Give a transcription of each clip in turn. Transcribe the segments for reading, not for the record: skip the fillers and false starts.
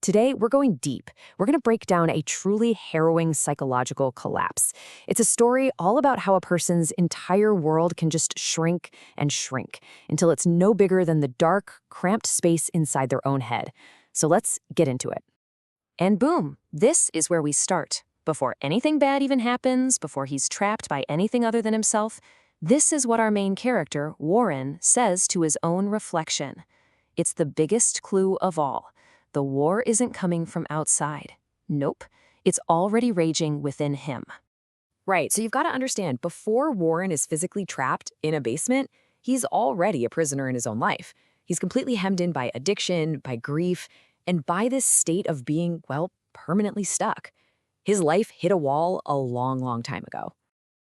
Today, we're going deep. We're going to break down a truly harrowing psychological collapse. It's a story all about how a person's entire world can just shrink and shrink until it's no bigger than the dark, cramped space inside their own head. So let's get into it. And boom, this is where we start. Before anything bad even happens, before he's trapped by anything other than himself, this is what our main character, Warren, says to his own reflection. It's the biggest clue of all. The war isn't coming from outside. Nope, it's already raging within him. Right, so you've got to understand, before Warren is physically trapped in a basement, he's already a prisoner in his own life. He's completely hemmed in by addiction, by grief, and by this state of being, well, permanently stuck. His life hit a wall a long, long time ago.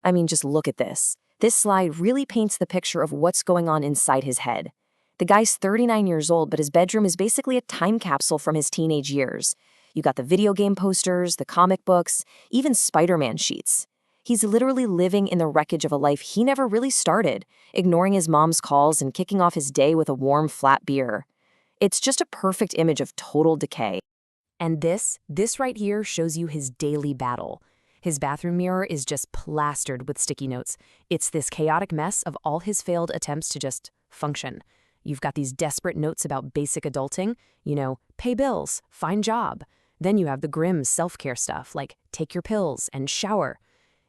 I mean, just look at this. This slide really paints the picture of what's going on inside his head. The guy's 39 years old, but his bedroom is basically a time capsule from his teenage years. You got the video game posters, the comic books, even Spider-Man sheets. He's literally living in the wreckage of a life he never really started, ignoring his mom's calls and kicking off his day with a warm, flat beer. It's just a perfect image of total decay. And this right here shows you his daily battle. His bathroom mirror is just plastered with sticky notes. It's this chaotic mess of all his failed attempts to just function. You've got these desperate notes about basic adulting, pay bills, find job. Then you have the grim self-care stuff like take your pills and shower.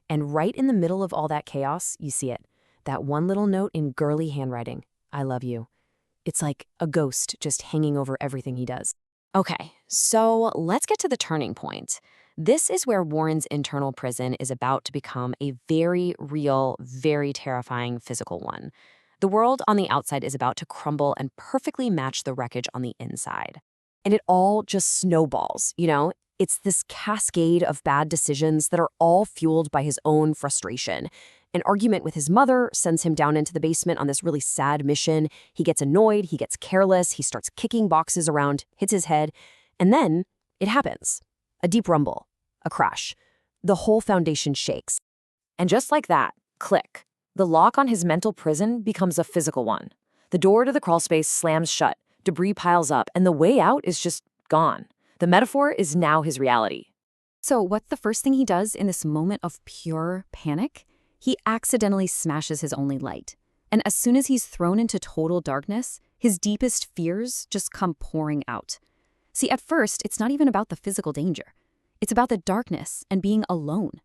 And right in the middle of all that chaos, you see it. That one little note in girly handwriting. I love you. It's like a ghost just hanging over everything he does. Okay, so let's get to the turning point. This is where Warren's internal prison is about to become a very real, very terrifying physical one. The world on the outside is about to crumble and perfectly match the wreckage on the inside. And it all just snowballs, It's this cascade of bad decisions that are all fueled by his own frustration. An argument with his mother sends him down into the basement on this really sad mission. He gets annoyed, he gets careless, he starts kicking boxes around, hits his head, and then it happens. A deep rumble, a crash. The whole foundation shakes. And just like that, click. The lock on his mental prison becomes a physical one. The door to the crawlspace slams shut, debris piles up, and the way out is just gone. The metaphor is now his reality. So what's the first thing he does in this moment of pure panic? He accidentally smashes his only light. And as soon as he's thrown into total darkness, his deepest fears just come pouring out. See, at first, it's not even about the physical danger. It's about the darkness and being alone.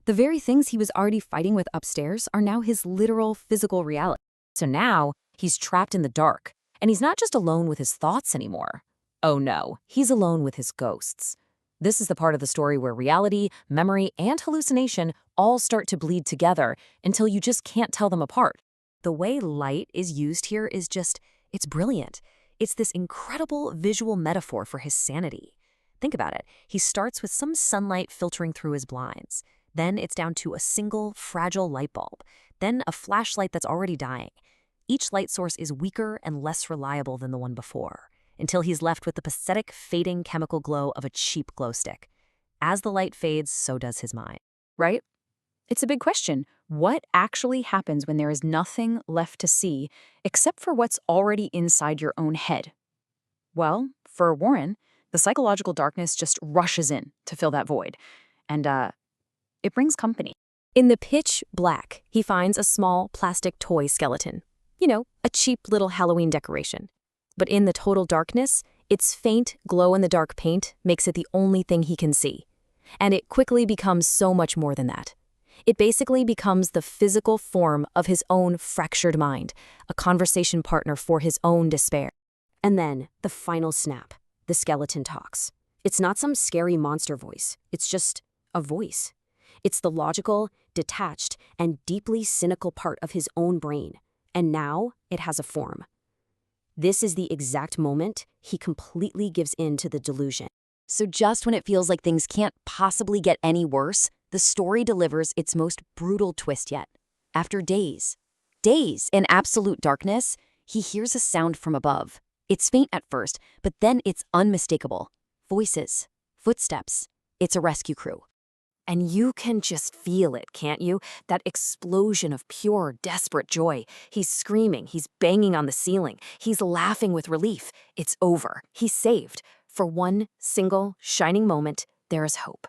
The very things he was already fighting with upstairs are now his literal physical reality. So now, he's trapped in the dark, and he's not just alone with his thoughts anymore. Oh no, he's alone with his ghosts. This is the part of the story where reality, memory, and hallucination all start to bleed together until you just can't tell them apart. The way light is used here is it's brilliant. It's this incredible visual metaphor for his sanity. Think about it. He starts with some sunlight filtering through his blinds. Then it's down to a single, fragile light bulb. Then a flashlight that's already dying. Each light source is weaker and less reliable than the one before, until he's left with the pathetic, fading chemical glow of a cheap glow stick. As the light fades, so does his mind. Right? It's a big question. What actually happens when there is nothing left to see except for what's already inside your own head? Well, for Warren, the psychological darkness just rushes in to fill that void. And, it brings company. In the pitch black, he finds a small plastic toy skeleton. A cheap little Halloween decoration. But in the total darkness, its faint glow-in-the-dark paint makes it the only thing he can see. And it quickly becomes so much more than that. It basically becomes the physical form of his own fractured mind, a conversation partner for his own despair. And then, the final snap. The skeleton talks. It's not some scary monster voice. It's just a voice. It's the logical, detached, and deeply cynical part of his own brain. And now it has a form. This is the exact moment he completely gives in to the delusion. So just when it feels like things can't possibly get any worse, the story delivers its most brutal twist yet. After days in absolute darkness, he hears a sound from above. It's faint at first, but then it's unmistakable. Voices, footsteps. It's a rescue crew. And you can just feel it, can't you? That explosion of pure, desperate joy. He's screaming, he's banging on the ceiling, he's laughing with relief. It's over. He's saved. For one single, shining moment, there is hope.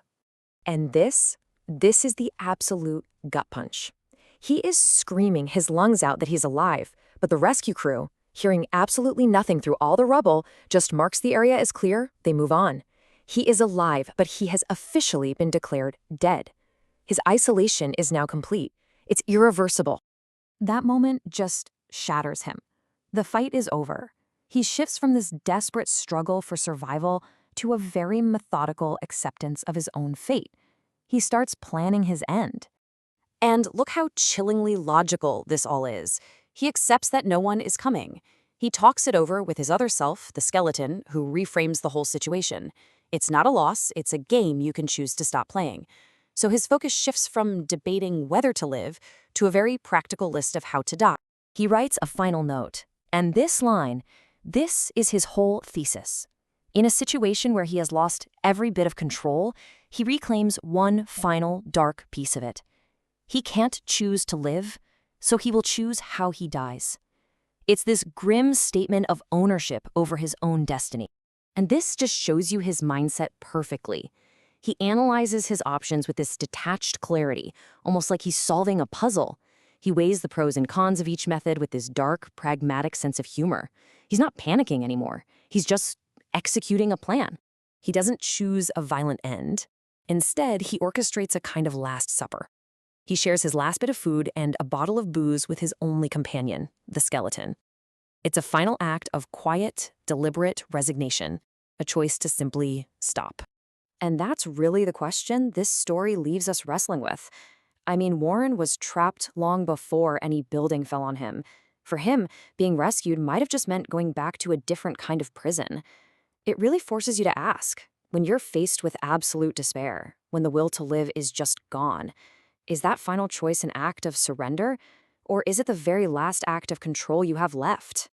And this is the absolute gut punch. He is screaming his lungs out that he's alive, but the rescue crew, hearing absolutely nothing through all the rubble, just marks the area as clear, they move on. He is alive, but he has officially been declared dead. His isolation is now complete. It's irreversible. That moment just shatters him. The fight is over. He shifts from this desperate struggle for survival to a very methodical acceptance of his own fate. He starts planning his end. And look how chillingly logical this all is. He accepts that no one is coming. He talks it over with his other self, the skeleton, who reframes the whole situation. It's not a loss, it's a game you can choose to stop playing. So his focus shifts from debating whether to live to a very practical list of how to die. He writes a final note. And this line, this is his whole thesis. In a situation where he has lost every bit of control, he reclaims one final dark piece of it. He can't choose to live, so he will choose how he dies. It's this grim statement of ownership over his own destiny. And this just shows you his mindset perfectly. He analyzes his options with this detached clarity, almost like he's solving a puzzle. He weighs the pros and cons of each method with this dark, pragmatic sense of humor. He's not panicking anymore. He's just executing a plan. He doesn't choose a violent end. Instead, he orchestrates a kind of last supper. He shares his last bit of food and a bottle of booze with his only companion, the skeleton. It's a final act of quiet, deliberate resignation, a choice to simply stop. And that's really the question this story leaves us wrestling with. I mean, Warren was trapped long before any building fell on him. For him, being rescued might have just meant going back to a different kind of prison. It really forces you to ask, when you're faced with absolute despair, when the will to live is just gone, is that final choice an act of surrender, or is it the very last act of control you have left?